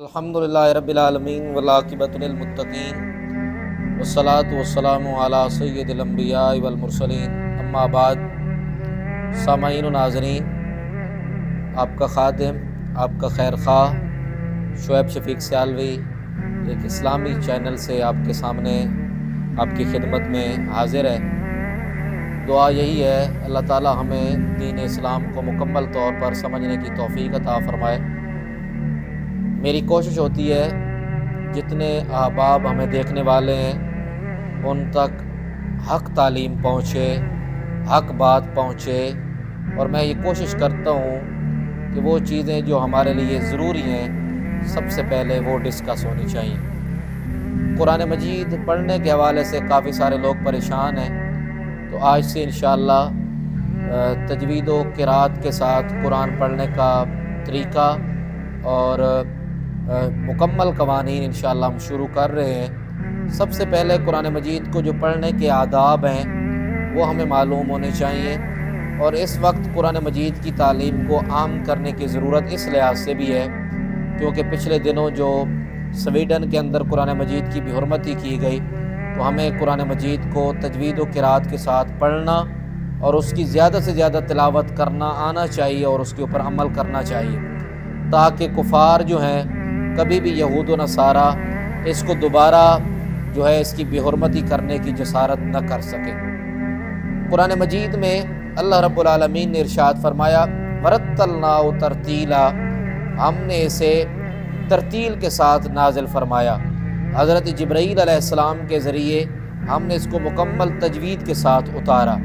الحمدللہ رب العالمین والعاقبۃ للمتقین والصلاۃ والسلام علی سید الانبیاء والمرسلین اما بعد۔ سامعین و ناظرین، آپ کا خادم، آپ کا خیر خواہ شعیب شفیق سیالوی ایک اسلامی چینل سے آپ کے سامنے آپ کی خدمت میں حاضر ہے۔ دعا یہی ہے اللہ تعالی ہمیں دین اسلام کو مکمل طور پر سمجھنے کی توفیق عطا فرمائے۔ میری کوشش ہوتی ہے جتنے احباب ہمیں دیکھنے والے ہیں ان تک حق تعلیم پہنچے، حق بات پہنچے، اور میں یہ کوشش کرتا ہوں کہ وہ چیزیں جو ہمارے لیے ضروری ہیں سب سے پہلے وہ ڈسکس ہونی چاہیے۔ قرآن مجید پڑھنے کے حوالے سے کافی سارے لوگ پریشان ہیں، تو آج سے انشاءاللہ تجوید و قرات کے ساتھ قرآن پڑھنے کا طریقہ اور مکمل قوانین انشاءاللہ ہم شروع کر رہے ہیں۔ سب سے پہلے قرآن مجید کو جو پڑھنے کے آداب ہیں وہ ہمیں معلوم ہونے چاہیے، اور اس وقت قرآن مجید کی تعلیم کو عام کرنے کی ضرورت اس لحاظ سے بھی ہے کیونکہ پچھلے دنوں جو سویڈن کے اندر قرآن مجید کی بے حرمتی کی گئی، تو ہمیں قرآن مجید کو تجوید و قرات کے ساتھ پڑھنا اور اس کی زیادہ سے زیادہ تلاوت کرنا آنا چاہیے اور اس کے اوپر عمل کرنا چاہیے، تاکہ کفار جو ہیں کبھی بھی یہود و نصارہ اس کو دوبارہ جو ہے اس کی بے حرمتی کرنے کی جسارت نہ کر سکے۔ قرآن مجید میں اللہ رب العالمین نے ارشاد فرمایا وَرَتَّلْنَاهُ تَرْتِيلًا، ہم نے اسے ترتیل کے ساتھ نازل فرمایا۔ حضرت جبرائیل علیہ السلام کے ذریعے ہم نے اس کو مکمل تجوید کے ساتھ اتارا۔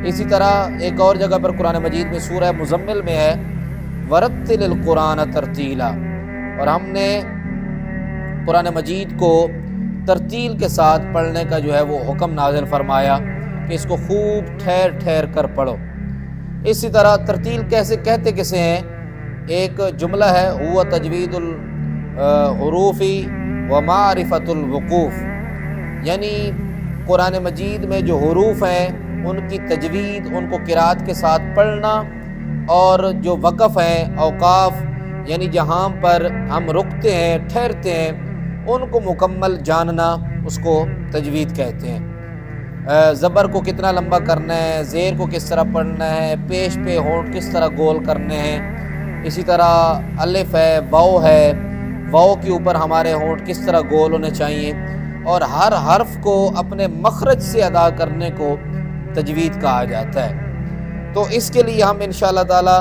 اسی طرح ایک اور جگہ پر قرآن مجید میں سورہ مزمل میں ہے وَرَتِّلِ الْقُرْآنَ تَرْتِيلًا، اور ہم نے قرآن مجید کو ترتیل کے ساتھ پڑھنے کا جو ہے وہ حکم نازل فرمایا کہ اس کو خوب ٹھہر ٹھہر کر پڑھو۔ اسی طرح ترتیل کیسے کہتے کسے ہیں؟ ایک جملہ ہے ہوا تجوید الحروف و معرفت الوقوف، یعنی قرآن مجید میں جو حروف ہیں ان کی تجوید، ان کو قرات کے ساتھ پڑھنا، اور جو وقف ہیں اوقاف یعنی جہاں پر ہم رکتے ہیں ٹھہرتے ہیں ان کو مکمل جاننا، اس کو تجوید کہتے ہیں۔ زبر کو کتنا لمبا کرنا ہے، زیر کو کس طرح پڑھنا ہے، پیش پہ ہونٹ کس طرح گول کرنے ہیں، اسی طرح الف ہے، واو ہے، واو کے اوپر ہمارے ہونٹ کس طرح گول ہونے چاہیے، اور ہر حرف کو اپنے مخرج سے ادا کرنے کو تجوید کہا جاتا ہے۔ تو اس کے لیے ہم انشاءاللہ تعالی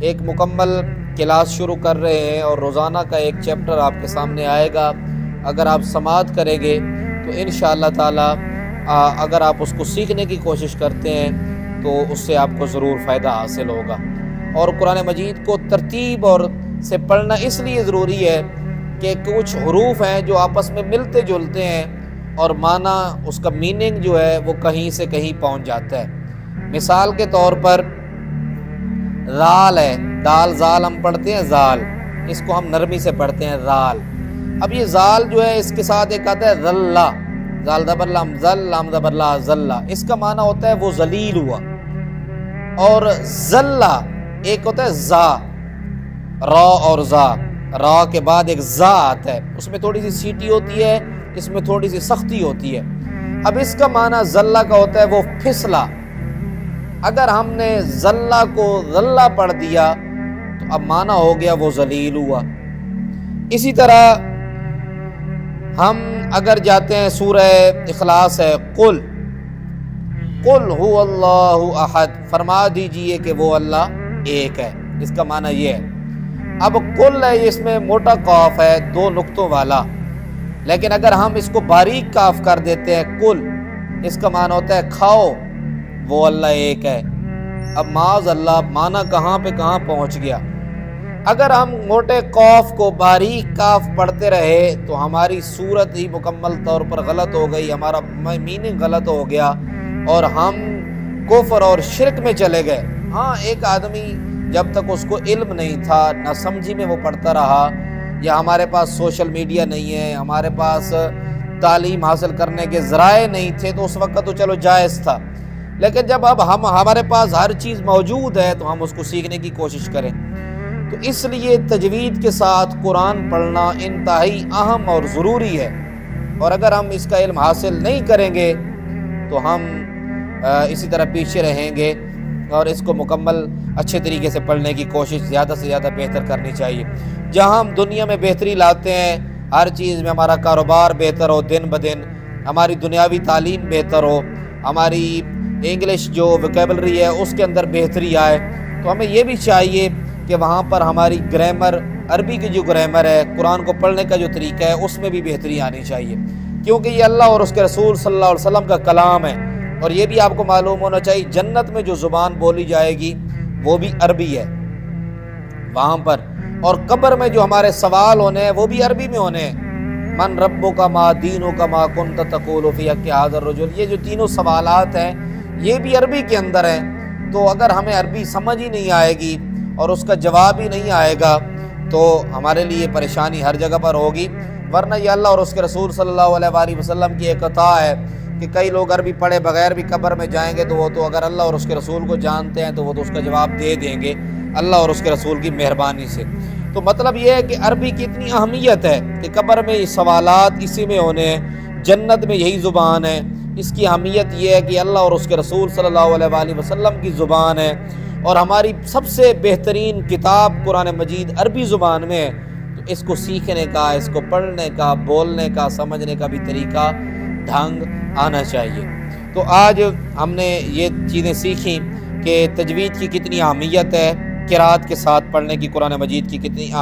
ایک مکمل کلاس شروع کر رہے ہیں، اور روزانہ کا ایک چیپٹر آپ کے سامنے آئے گا۔ اگر آپ سماعت کریں گے تو انشاءاللہ تعالی اگر آپ اس کو سیکھنے کی کوشش کرتے ہیں تو اس سے آپ کو ضرور فائدہ حاصل ہوگا۔ اور قرآن مجید کو ترتیب اور سے پڑھنا اس لیے ضروری ہے کہ کچھ حروف ہیں جو آپس میں ملتے جلتے ہیں اور معنی اس کا میننگ جو ہے وہ کہیں سے کہیں پہنچ جاتا ہے۔ مثال کے طور پر رال ہے، دال زال ہم پڑھتے ہیں زال، اس کو ہم نرمی سے پڑھتے ہیں رال۔ اب یہ زال جو ہے اس کے ساتھ ایک آتا ہے ذلہ، زال زبر لام ذل لام زبر لا ذلہ، اس کا معنی ہوتا ہے وہ ذلیل ہوا۔ اور ذلہ ایک ہوتا ہے زا، را اور زا، را کے بعد ایک زا آتا ہے، اس میں تھوڑی سی سیٹی ہوتی ہے، اس میں تھوڑی سی سختی ہوتی ہے۔ اب اس کا معنی ذلہ کا ہوتا ہے وہ پھسلا۔ اگر ہم نے ذلہ کو ذلہ پڑھ دیا تو اب معنی ہو گیا وہ ذلیل ہوا۔ اسی طرح ہم اگر جاتے ہیں سورہ اخلاص ہے قل هو اللہ احد، فرما دیجئے کہ وہ اللہ ایک ہے، اس کا معنی یہ ہے۔ اب قل ہے، اس میں موٹا قاف ہے دو نقطوں والا، لیکن اگر ہم اس کو باریک کاف کر دیتے ہیں قل، اس کا معنی ہوتا ہے کھاؤ وہ اللہ ایک ہے۔ اب معاذ اللہ معنی کہاں پہ کہاں پہنچ گیا۔ اگر ہم موٹے قاف کو باریک کاف پڑھتے رہے تو ہماری صورت ہی مکمل طور پر غلط ہو گئی، ہمارا میننگ غلط ہو گیا اور ہم کفر اور شرک میں چلے گئے۔ ہاں، ایک آدمی جب تک اس کو علم نہیں تھا، نہ سمجھی میں وہ پڑھتا رہا، یا ہمارے پاس سوشل میڈیا نہیں ہے، ہمارے پاس تعلیم حاصل کرنے کے ذرائع نہیں تھے، تو اس وقت تو چلو جائز تھا، لیکن جب اب ہمارے پاس ہر چیز موجود ہے تو ہم اس کو سیکھنے کی کوشش کریں۔ تو اس لیے تجوید کے ساتھ قرآن پڑھنا انتہائی اہم اور ضروری ہے، اور اگر ہم اس کا علم حاصل نہیں کریں گے تو ہم اسی طرح پیچھے رہیں گے، اور اس کو مکمل اچھے طریقے سے پڑھنے کی کوشش زیادہ سے زیادہ بہتر کرنی چاہیے۔ جہاں ہم دنیا میں بہتری لاتے ہیں، ہر چیز میں ہمارا کاروبار بہتر ہو، دن بدن ہماری دنیاوی تعلیم بہتر ہو، ہماری انگلش جو ویکیبلری ہے اس کے اندر بہتری آئے، تو ہمیں یہ بھی چاہیے کہ وہاں پر ہماری گرامر، عربی کی جو گرامر ہے، قرآن کو پڑھنے کا جو طریقہ ہے، اس میں بھی بہتری آنی چاہیے، کیونکہ یہ اللہ اور اس کے رسول صلی اللہ علیہ وسلم کا کلام ہے۔ اور یہ بھی آپ کو معلوم ہونا چاہیے، جنت میں جو زبان بولی جائے گی وہ بھی عربی ہے وہاں پر، اور قبر میں جو ہمارے سوال ہونے ہیں وہ بھی عربی میں ہونے ہیں۔ من ربک ما دینک ما کنت تقول فی حق ھذا الرجل، یہ جو تینوں سوالات ہیں یہ بھی عربی کے اندر ہیں۔ تو اگر ہمیں عربی سمجھ ہی نہیں آئے گی اور اس کا جواب ہی نہیں آئے گا تو ہمارے لیے پریشانی ہر جگہ پر ہوگی، ورنہ یہ اللہ اور اس کے رسول صلی اللہ علیہ وآلہ وسلم کی ایک عطا ہے کہ کئی لوگ عربی پڑھے بغیر بھی قبر میں جائیں گے تو وہ تو اگر اللہ اور اس کے رسول کو جانتے ہیں تو وہ تو اس کا جواب دے دیں گے اللہ اور اس کے رسول کی مہربانی سے۔ تو مطلب یہ ہے کہ عربی کی اتنی اہمیت ہے کہ قبر میں یہ سوالات اسی میں ہونے ہیں، جنت میں یہی زبان ہے۔ اس کی اہمیت یہ ہے کہ اللہ اور اس کے رسول صلی اللہ علیہ وآلہ وسلم کی زبان ہے، اور ہماری سب سے بہترین کتاب قرآن مجید عربی زبان میں ہے، تو اس کو سیکھنے کا، اس کو پڑھنے کا، بولنے کا، سمجھنے کا بھی طریقہ ڈھنگ آنا چاہیے۔ تو آج ہم نے یہ چیزیں سیکھیں کہ تجوید کی کتنی اہمیت ہے، قرات کے ساتھ پڑھنے کی قرآن مجید کی کتنی